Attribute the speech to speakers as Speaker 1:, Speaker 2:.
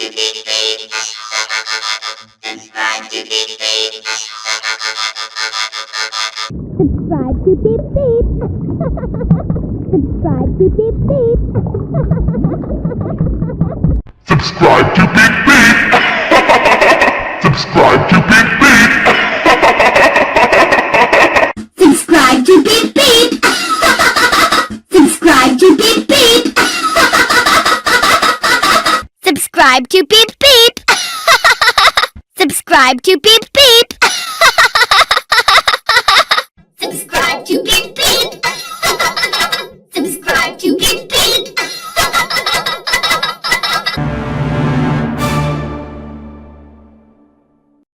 Speaker 1: Subscribe to Beep Beep. Subscribe to Beep Beep.
Speaker 2: Subscribe to Beep Beep. Subscribe to Beep Beep.
Speaker 1: Subscribe to Beep Beep. Subscribe to Beep Beep. Subscribe to Beep Beep. Subscribe to Beep Beep.